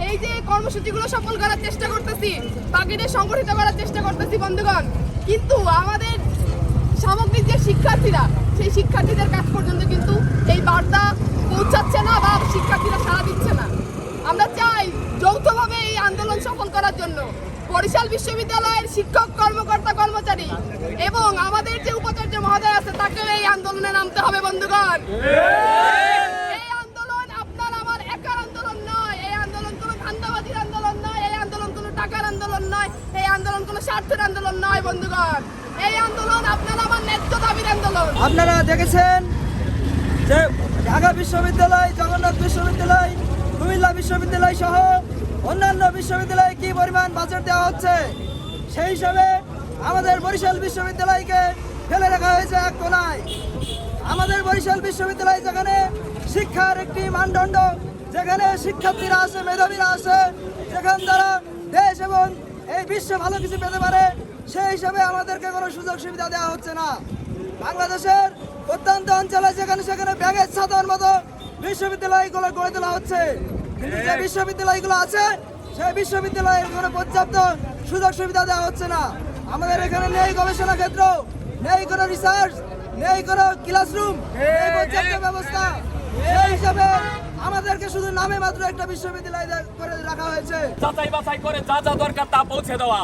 এই যে কর্মসূচিগুলো সফল করার চেষ্টা করতেছি, বাকিদের সংগঠিত করার চেষ্টা করতেছি বন্ধুগণ, কিন্তু আমাদের সামগ্রিক যে শিক্ষার্থীরা, সেই শিক্ষার্থীদের কাছ পর্যন্ত কিন্তু এই বার্তা পৌঁছাচ্ছে না বা শিক্ষার্থীরা সাড়া দিচ্ছে না। আমরা চাই যৌথভাবে এই আন্দোলন সফল করার জন্য বরিশাল বিশ্ববিদ্যালয়ের শিক্ষক, কর্মকর্তা, কর্মচারী এবং আমাদের যে উপাচার্য মহোদয় আছে তাকেও এই আন্দোলনে নামতে হবে বন্ধুগণ। এই আন্দোলন আপনার আমার একার আন্দোলন নয়, এই আন্দোলন কোনো ধান্দাবাজির আন্দোলন নয়, এই আন্দোলন কোনো টাকার আন্দোলন নয়, এই আন্দোলন কোনো স্বার্থের আন্দোলন নয় বন্ধুগণ। এই আন্দোলন আপনার আমার ন্যায্য দাবির আন্দোলন। আপনারা দেখেছেন যে ঢাকা বিশ্ববিদ্যালয়, জগন্নাথ বিশ্ববিদ্যালয়, কুমিল্লা বিশ্ববিদ্যালয় সহ অন্যান্য বিশ্ববিদ্যালয়ে কি পরিমাণ বাজেট দেওয়া হচ্ছে। সেই হিসাবে আমাদের বরিশাল বিশ্ববিদ্যালয়কে ফেলে রাখা হয়েছে এক কোণায়। আমাদের বরিশাল বিশ্ববিদ্যালয় যেখানে শিক্ষার একটি মানদণ্ড, যেখানে শিক্ষার্থীরা আসে, মেধাবীরা আসে, যেখান দ্বারা দেশ এবং এই বিশ্বে ভালো কিছু পেতে পারে, সেই হিসাবে আমাদেরকে কোনো সুযোগ সুবিধা দেওয়া হচ্ছে না। বাংলাদেশের প্রত্যন্ত অঞ্চলে যেখানে সেখানে ব্যাগের ছাতার মতো বিশ্ববিদ্যালয়গুলো গড়ে তোলা হচ্ছে, কিন্তু যে বিশ্ববিদ্যালয়গুলো আছে সেই বিশ্ববিদ্যালয়ের কোনো পর্যাপ্ত সুযোগ সুবিধা দেওয়া হচ্ছে না। আমাদের এখানে নেই গবেষণা ক্ষেত্র, নেই কোনো রিসার্চ, নেই কোনো ক্লাসরুম, নেই পর্যাপ্ত ব্যবস্থা। সেই হিসাবে আমাদেরকে শুধু নামে মাত্র একটা বিশ্ববিদ্যালয় করে রাখা হয়েছে। যাচাই বাছাই করে যা যা দরকার তা পৌঁছে দেওয়া,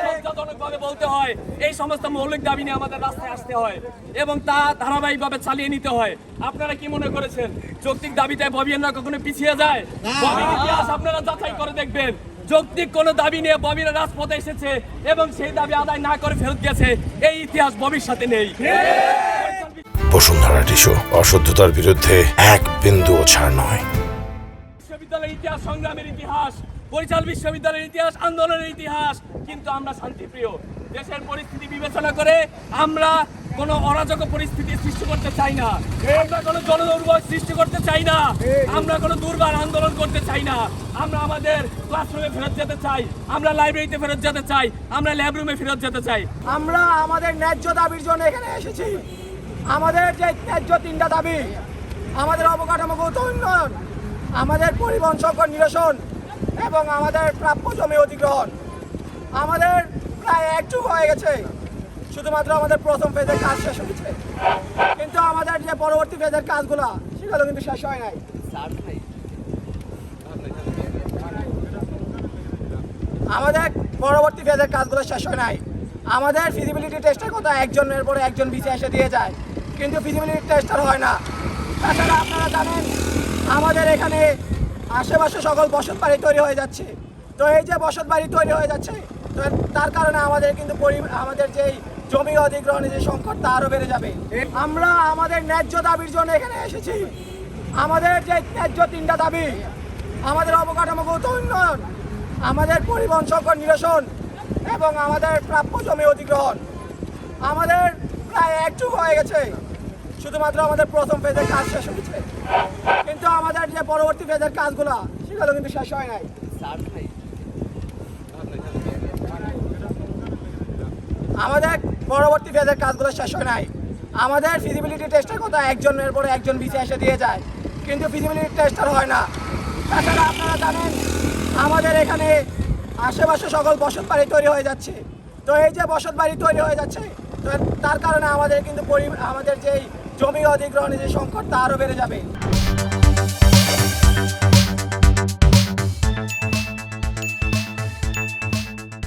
লজ্জাজনকভাবে বলতে হয় এই সমস্ত মৌলিক দাবি নিয়ে আমাদের রাস্তায় আসতে হয় এবং তা ধারাবাহিকভাবে চালিয়ে নিতে হয়। আপনারা কি মনে করেছেন যৌক্তিক দাবিতে ববিয়ানরা কখনো পিছিয়ে যায়? ববির ইতিহাস আপনারা যাচাই করে দেখবেন। যৌক্তিক কোন দাবি নিয়ে ববিরা রাজপথে এসেছে এবং সেই দাবি আদায় না করে ফেরত গেছে, এই ইতিহাস ববির সাথে নেই। বসুন্ধরা টিস্যু, অশুদ্ধতার বিরুদ্ধে এক বিন্দুও ছাড় নয়। বিশ্ববিদ্যালয়ের ইতিহাস সংগ্রামের ইতিহাস, বরিশাল বিশ্ববিদ্যালয়ের ইতিহাস আন্দোলনের ইতিহাস, কিন্তু আমরা শান্তিপ্রিয়। দেশের পরিস্থিতি বিবেচনা করে আমরা কোনো অরাজক পরিস্থিতি সৃষ্টি করতে চাই না, আমরা কোনো জনদুর্ভোগ সৃষ্টি করতে চাই না, আমরা কোনো দুর্বার আন্দোলন করতে চাই না। আমরা আমাদের ক্লাসরুমে ফেরত যেতে চাই, আমরা লাইব্রেরিতে ফেরত যেতে চাই, আমরা ল্যাব রুমে ফেরত যেতে চাই। আমরা আমাদের ন্যায্য দাবির জন্য এখানে এসেছি। আমাদের যে ন্যায্য তিনটা দাবি, আমাদের অবকাঠামোগত উন্নয়ন, আমাদের পরিবহন সংকট নিরসন এবং আমাদের প্রাপ্য জমি অধিগ্রহণ। আমাদের প্রায় এক যুগ হয়ে গেছে, শুধুমাত্র আমাদের প্রথম ফেজের কাজ শেষ হয়েছে, কিন্তু আমাদের যে পরবর্তী ফেজের কাজগুলো সেগুলো কিন্তু শেষ হয় নাই। আমাদের পরবর্তী ফেজের কাজগুলো শেষ হয় নাই। আমাদের ফিজিবিলিটি টেস্টের কথা একজনের পরে একজন বিসি এসে দিয়ে যায়, কিন্তু ফিজিবিলিটি টেস্টার হয় না। তাছাড়া আপনারা জানেন আমাদের এখানে আশেপাশে সকল বসত বাড়ি তৈরি হয়ে যাচ্ছে। তো এই যে বসত বাড়ি তৈরি হয়ে যাচ্ছে, তো তার কারণে আমাদের কিন্তু আমাদের যেই জমি অধিগ্রহণের যে সংকট তা আরও বেড়ে যাবে। আমরা আমাদের ন্যায্য দাবির জন্য এখানে এসেছি। আমাদের যে ন্যায্য তিনটা দাবি, আমাদের অবকাঠামোগত উন্নয়ন, আমাদের পরিবহন সংকট নিরসন এবং আমাদের প্রাপ্য জমি অধিগ্রহণ। আমাদের প্রায় এক যুগ হয়ে গেছে, শুধুমাত্র আমাদের প্রথম ফেজের কাজ শেষ হয়েছে, কিন্তু আমাদের যে পরবর্তী ফেজের কাজগুলো সেগুলো কিন্তু শেষ হয় নাই। আমাদের পরবর্তী ফেজের কাজগুলো শেষ হয় নাই। আমাদের ফিজিবিলিটি টেস্টের কথা একজনের পরে একজন বিসি এসে দিয়ে যায়, কিন্তু ফিজিবিলিটি টেস্টার হয় না। তাছাড়া আপনারা জানেন আমাদের এখানে আশেপাশে সকল বসত বাড়ি তৈরি হয়ে যাচ্ছে। তো এই যে বসত বাড়ি তৈরি হয়ে যাচ্ছে, তো তার কারণে আমাদের কিন্তু আমাদের যেই জমি অধিগ্রহণের যে সংকট তা আরও বেড়ে যাবে।